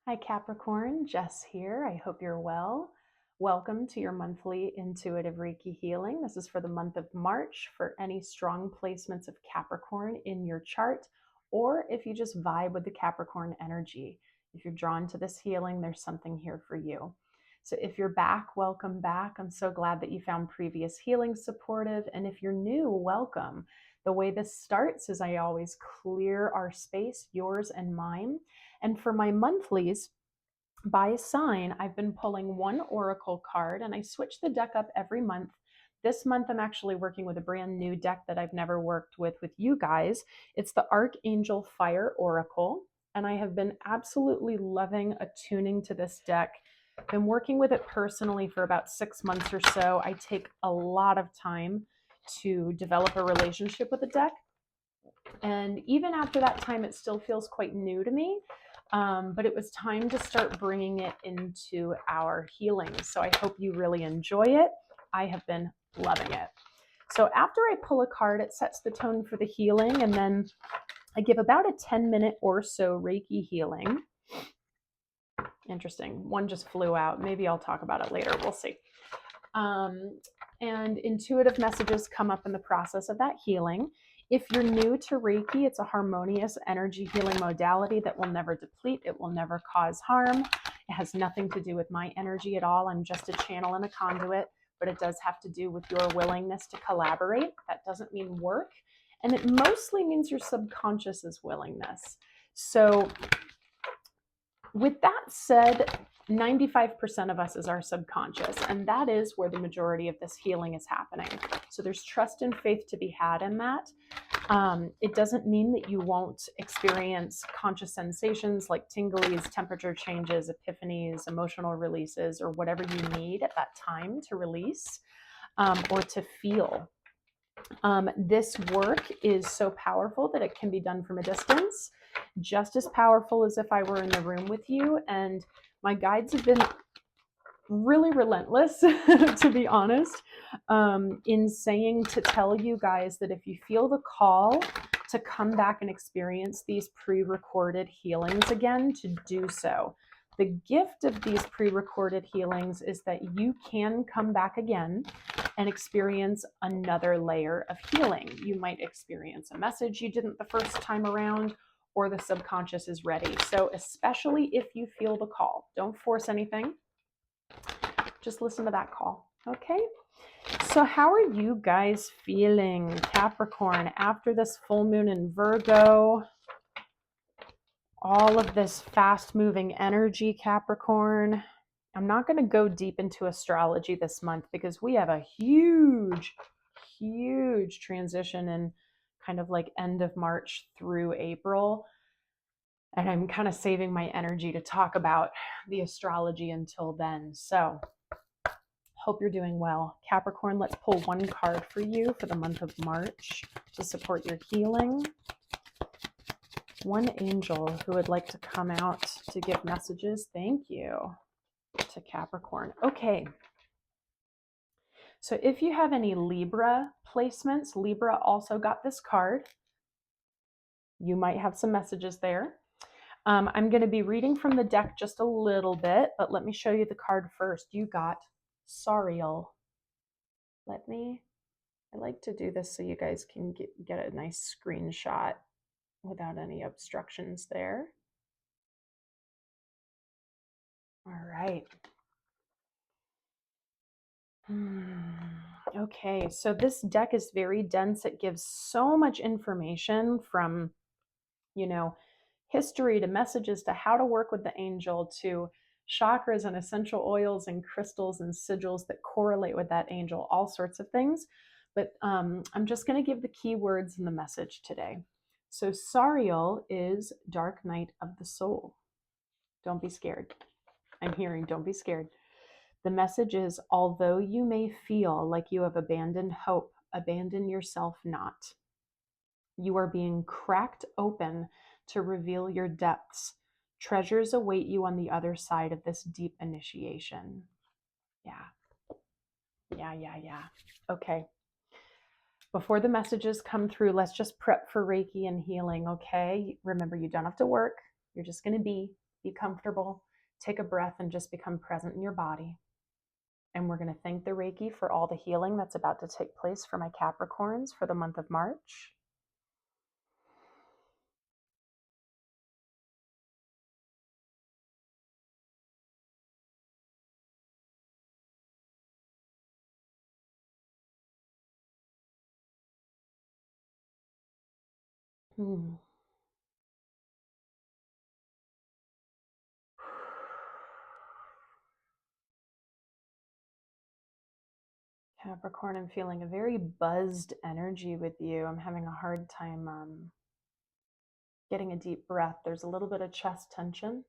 Hi Capricorn, Jess here. I hope you're well. Welcome to your monthly intuitive Reiki healing. This is for the month of March for any strong placements of Capricorn in your chart, or if you just vibe with the Capricorn energy. If you're drawn to this healing, there's something here for you. So if you're back, welcome back. I'm so glad that you found previous healing supportive. And if you're new, welcome. The way this starts is I always clear our space, yours and mine. And for my monthlies, by sign, I've been pulling one oracle card and I switch the deck up every month. This month, I'm actually working with a brand new deck that I've never worked with you guys. It's the Archangel Fire Oracle, and I have been absolutely loving attuning to this deck. Been working with it personally for about 6 months or so. I take a lot of time to develop a relationship with the deck. And even after that time, it still feels quite new to me. But it was time to start bringing it into our healing. So I hope you really enjoy it. I have been loving it. So after I pull a card, it sets the tone for the healing. And then I give about a 10-minute or so Reiki healing. Interesting. One just flew out. Maybe I'll talk about it later. We'll see. And intuitive messages come up in the process of that healing. If you're new to Reiki, it's a harmonious energy healing modality that will never deplete. It will never cause harm. It has nothing to do with my energy at all. I'm just a channel and a conduit, but it does have to do with your willingness to collaborate. That doesn't mean work. And it mostly means your subconscious's willingness. So with that said, 95% of us is our subconscious, and that is where the majority of this healing is happening. So there's trust and faith to be had in that. It doesn't mean that you won't experience conscious sensations like tinglies, temperature changes, epiphanies, emotional releases, or whatever you need at that time to release or to feel. This work is so powerful that it can be done from a distance, just as powerful as if I were in the room with you. And my guides have been really relentless, to be honest, in saying to tell you guys that if you feel the call to come back and experience these pre-recorded healings again, to do so. The gift of these pre-recorded healings is that you can come back again and experience another layer of healing. You might experience a message you didn't the first time around, or the subconscious is ready. So especially if you feel the call, don't force anything. Just listen to that call. Okay. So how are you guys feeling, Capricorn, after this full moon in Virgo? All of this fast moving energy, Capricorn. I'm not going to go deep into astrology this month because we have a huge transition in kind of like end of March through April. And I'm kind of saving my energy to talk about the astrology until then. So hope you're doing well. Capricorn, let's pull one card for you for the month of March to support your healing. One angel who would like to come out to give messages. Thank you to Capricorn. Okay. So if you have any Libra placements, Libra also got this card. You might have some messages there. I'm going to be reading from the deck just a little bit, but let me show you the card first. You got Sariel. I like to do this so you guys can get a nice screenshot without any obstructions there. All right. Okay, so this deck is very dense. It gives so much information from, history to messages to how to work with the angel to chakras and essential oils and crystals and sigils that correlate with that angel, all sorts of things. But I'm just going to give the key words in the message today. So Sariel is dark night of the soul. Don't be scared. I'm hearing don't be scared. The message is, although you may feel like you have abandoned hope, abandon yourself not. You are being cracked open to reveal your depths. Treasures await you on the other side of this deep initiation. Yeah. Okay. Before the messages come through, let's just prep for Reiki and healing, okay? Remember, you don't have to work. You're just going to be. Be comfortable, take a breath, and just become present in your body. And we're going to thank the Reiki for all the healing that's about to take place for my Capricorns for the month of March. Capricorn, I'm feeling a very buzzed energy with you. I'm having a hard time getting a deep breath. There's a little bit of chest tension,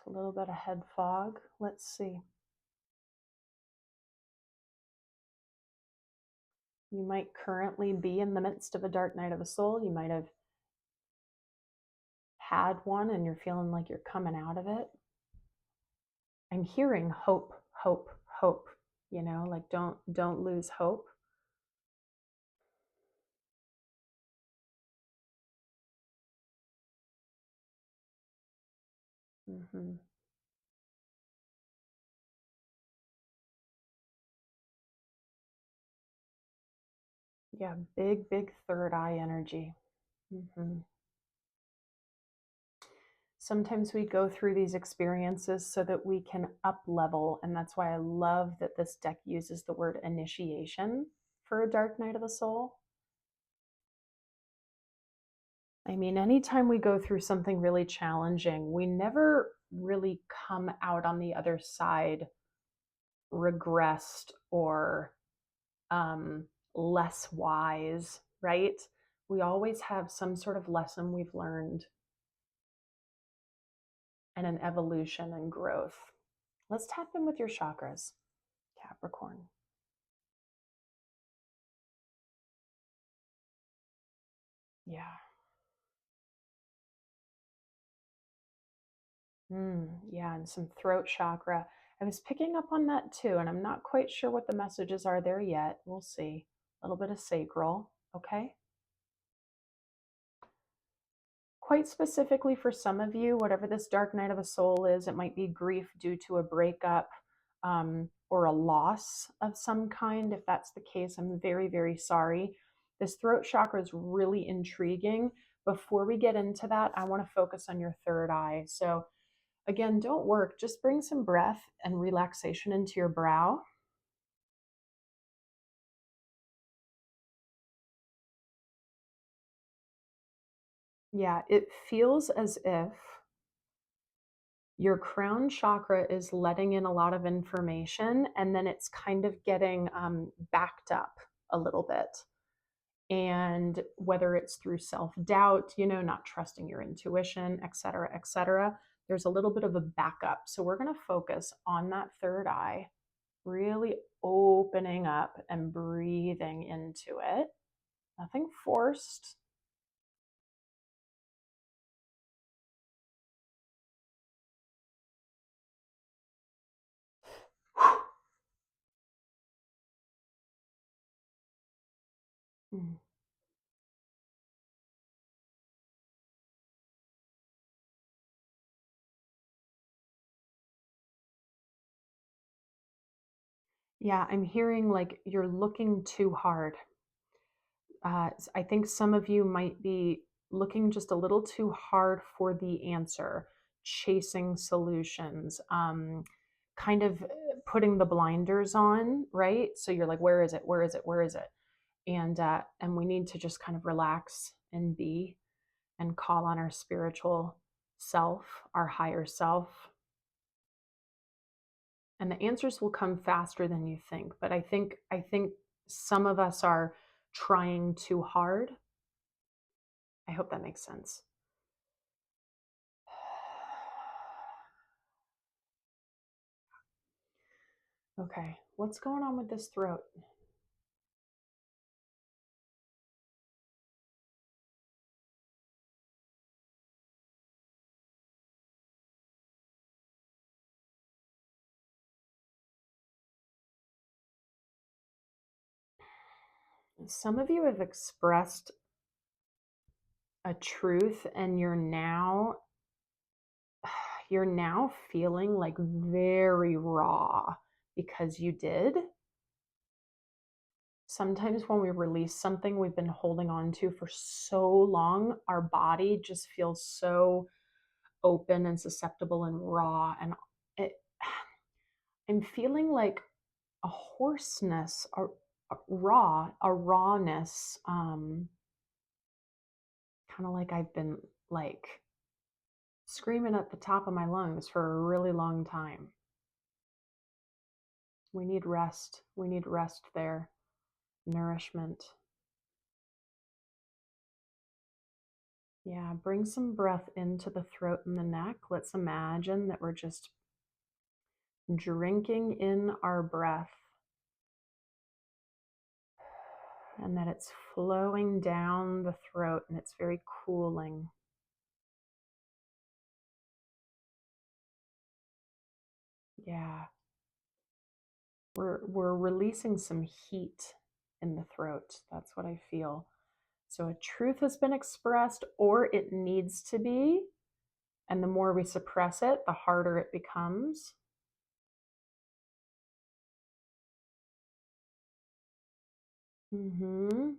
a little bit of head fog. Let's see. You might currently be in the midst of a dark night of the soul. You might have had one and you're feeling like you're coming out of it. I'm hearing hope, hope, hope. You know, like don't lose hope. Mm-hmm. Yeah, big third eye energy. Mm-hmm. Sometimes we go through these experiences so that we can up level, and that's why I love that this deck uses the word initiation for a dark night of the soul. I mean, anytime we go through something really challenging, we never really come out on the other side regressed or less wise, right? We always have some sort of lesson we've learned and an evolution and growth. Let's tap in with your chakras, Capricorn. Yeah. Yeah, and some throat chakra. I was picking up on that too, and I'm not quite sure what the messages are there yet. We'll see. A little bit of sacral, okay? Quite specifically for some of you, whatever this dark night of the soul is, it might be grief due to a breakup or a loss of some kind. If that's the case, I'm very sorry. This throat chakra is really intriguing. Before we get into that, I want to focus on your third eye. So, again, don't work, just bring some breath and relaxation into your brow. Yeah, it feels as if your crown chakra is letting in a lot of information and then it's kind of getting backed up a little bit. And whether it's through self-doubt, you know, not trusting your intuition, et cetera, there's a little bit of a backup. So we're going to focus on that third eye, really opening up and breathing into it. Nothing forced. Yeah, I'm hearing like you're looking too hard. I think some of you might be looking just a little too hard for the answer, chasing solutions, kind of putting the blinders on, right? So you're like, where is it? Where is it? Where is it? And we need to just kind of relax and be and call on our spiritual self, our higher self. And the answers will come faster than you think. But I think some of us are trying too hard. I hope that makes sense. Okay, what's going on with this throat? Some of you have expressed a truth, and you're now feeling like very raw because you did. Sometimes when we release something we've been holding on to for so long, our body just feels so open and susceptible and raw. And it, I'm feeling like a hoarseness, a rawness, kind of like I've been like screaming at the top of my lungs for a really long time. We need rest. We need rest there, nourishment. Yeah, bring some breath into the throat and the neck. Let's imagine that we're just drinking in our breath and that it's flowing down the throat and it's very cooling. Yeah. We're releasing some heat in the throat. That's what I feel. So a truth has been expressed, or it needs to be, and the more we suppress it, the harder it becomes. Because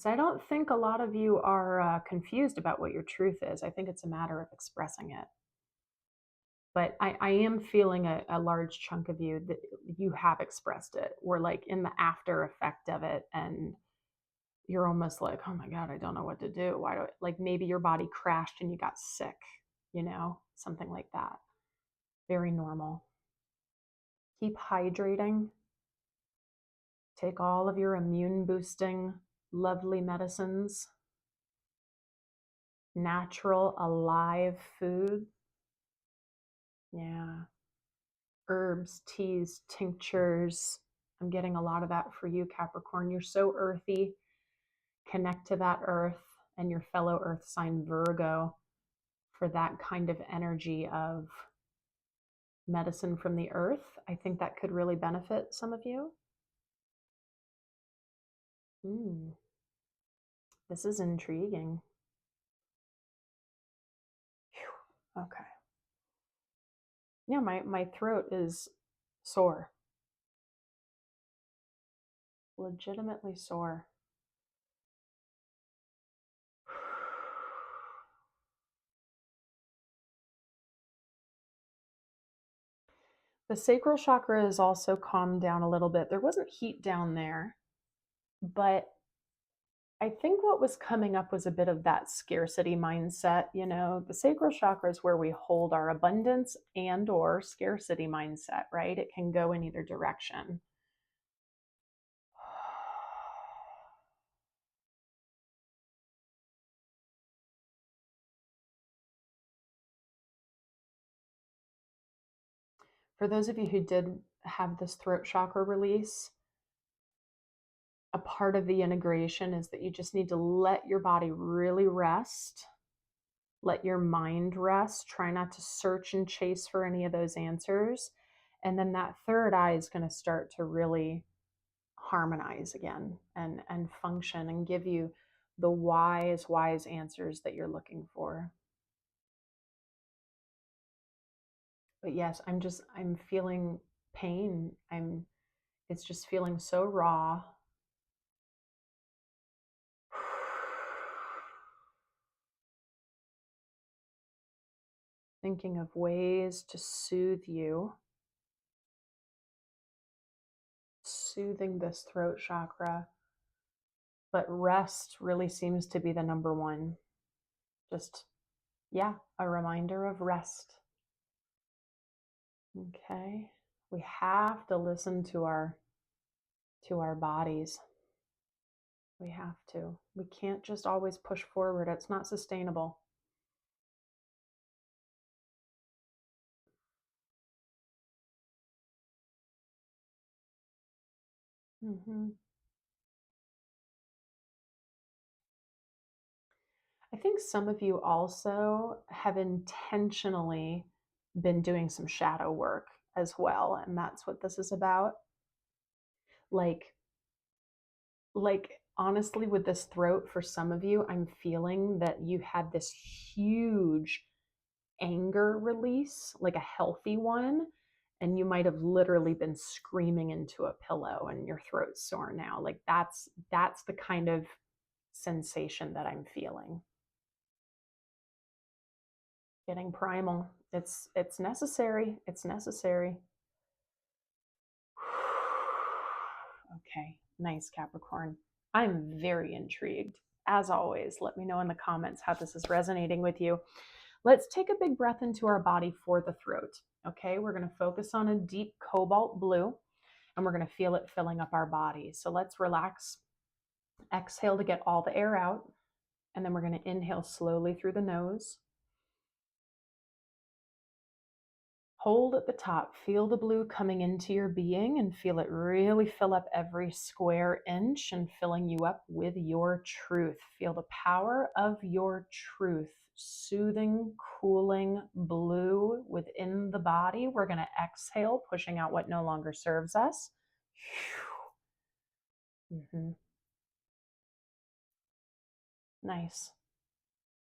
I don't think a lot of you are confused about what your truth is. I think it's a matter of expressing it. But I am feeling a large chunk of you that you have expressed it. We're like in the after effect of it, and you're almost like, oh my God, I don't know what to do. Why do I, like maybe your body crashed and you got sick, something like that. Very normal. Keep hydrating. Take all of your immune boosting, lovely medicines, natural, alive food. Yeah. Herbs, teas, tinctures. I'm getting a lot of that for you, Capricorn. You're so earthy. Connect to that earth and your fellow earth sign Virgo for that kind of energy of medicine from the earth. I think that could really benefit some of you. This is intriguing. Whew. Okay. Yeah, my throat is sore. Legitimately sore. The sacral chakra is also calmed down a little bit. There wasn't heat down there, but I think what was coming up was a bit of that scarcity mindset. The sacral chakra is where we hold our abundance and or scarcity mindset, right? It can go in either direction. For those of you who did have this throat chakra release, a part of the integration is that you just need to let your body really rest. Let your mind rest. Try not to search and chase for any of those answers. And then that third eye is going to start to really harmonize again and function and give you the wise answers that you're looking for. But yes, I'm feeling pain. It's just feeling so raw. Thinking of ways to soothe you, soothing this throat chakra. But rest really seems to be the number one. Just, yeah, a reminder of rest. Okay. We have to listen to our bodies. We have to. We can't just always push forward. It's not sustainable. I think some of you also have intentionally been doing some shadow work as well, and that's what this is about. Like honestly, with this throat, for some of you, I'm feeling that you had this huge anger release, like a healthy one, and you might have literally been screaming into a pillow and your throat's sore now. Like that's the kind of sensation that I'm feeling. Getting primal. It's necessary. It's necessary. Okay, nice, Capricorn. I'm very intrigued. As always, let me know in the comments how this is resonating with you. Let's take a big breath into our body for the throat. Okay, we're going to focus on a deep cobalt blue and we're going to feel it filling up our body. So let's relax. Exhale to get all the air out. And then we're going to inhale slowly through the nose. Hold at the top. Feel the blue coming into your being and feel it really fill up every square inch and filling you up with your truth. Feel the power of your truth. Soothing, cooling blue within the body. We're going to exhale, pushing out what no longer serves us. Mm-hmm. Nice.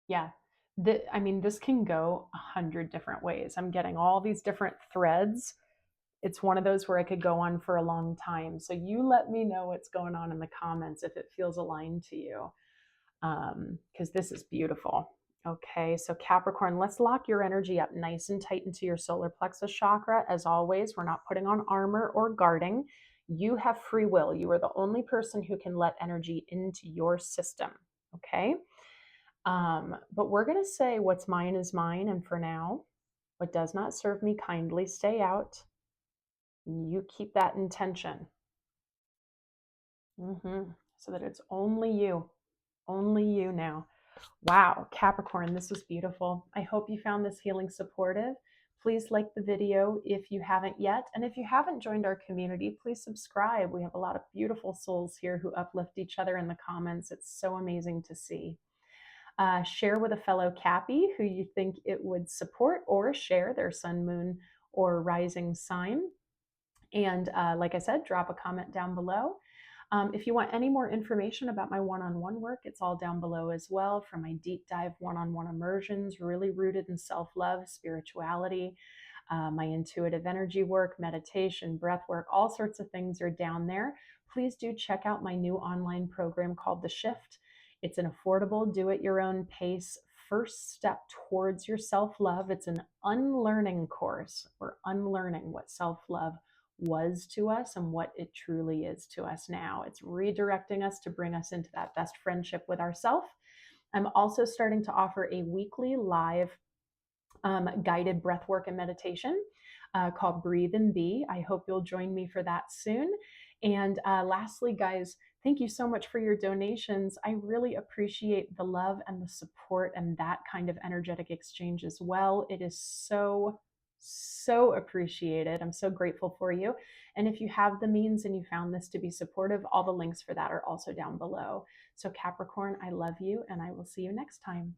Yeah. This can go 100 different ways. I'm getting all these different threads. It's one of those where I could go on for a long time. So you let me know what's going on in the comments if it feels aligned to you, because this is beautiful. Okay, so Capricorn, let's lock your energy up nice and tight into your solar plexus chakra. As always, we're not putting on armor or guarding. You have free will. You are the only person who can let energy into your system. Okay. But we're going to say what's mine is mine. And for now, what does not serve me kindly, stay out. You keep that intention. So that it's only you now. Wow, Capricorn, this was beautiful. I hope you found this healing supportive. Please like the video if you haven't yet. And if you haven't joined our community, please subscribe. We have a lot of beautiful souls here who uplift each other in the comments. It's so amazing to see. Share with a fellow Cappy who you think it would support, or share their sun, moon, or rising sign. And like I said, drop a comment down below. If you want any more information about my one-on-one work, it's all down below as well, from my deep dive one-on-one immersions, really rooted in self-love, spirituality, my intuitive energy work, meditation, breath work, all sorts of things are down there. Please do check out my new online program called The Shift. It's an affordable, do-at-your-own pace first step towards your self-love. It's an unlearning course. We're unlearning what self-love was to us and what it truly is to us now. It's redirecting us to bring us into that best friendship with ourselves. I'm also starting to offer a weekly live guided breath work and meditation called Breathe and Be. I hope you'll join me for that soon. And lastly, guys, thank you so much for your donations. I really appreciate the love and the support and that kind of energetic exchange as well. It is so appreciated. I'm so grateful for you. And if you have the means and you found this to be supportive, all the links for that are also down below. So Capricorn, I love you and I will see you next time.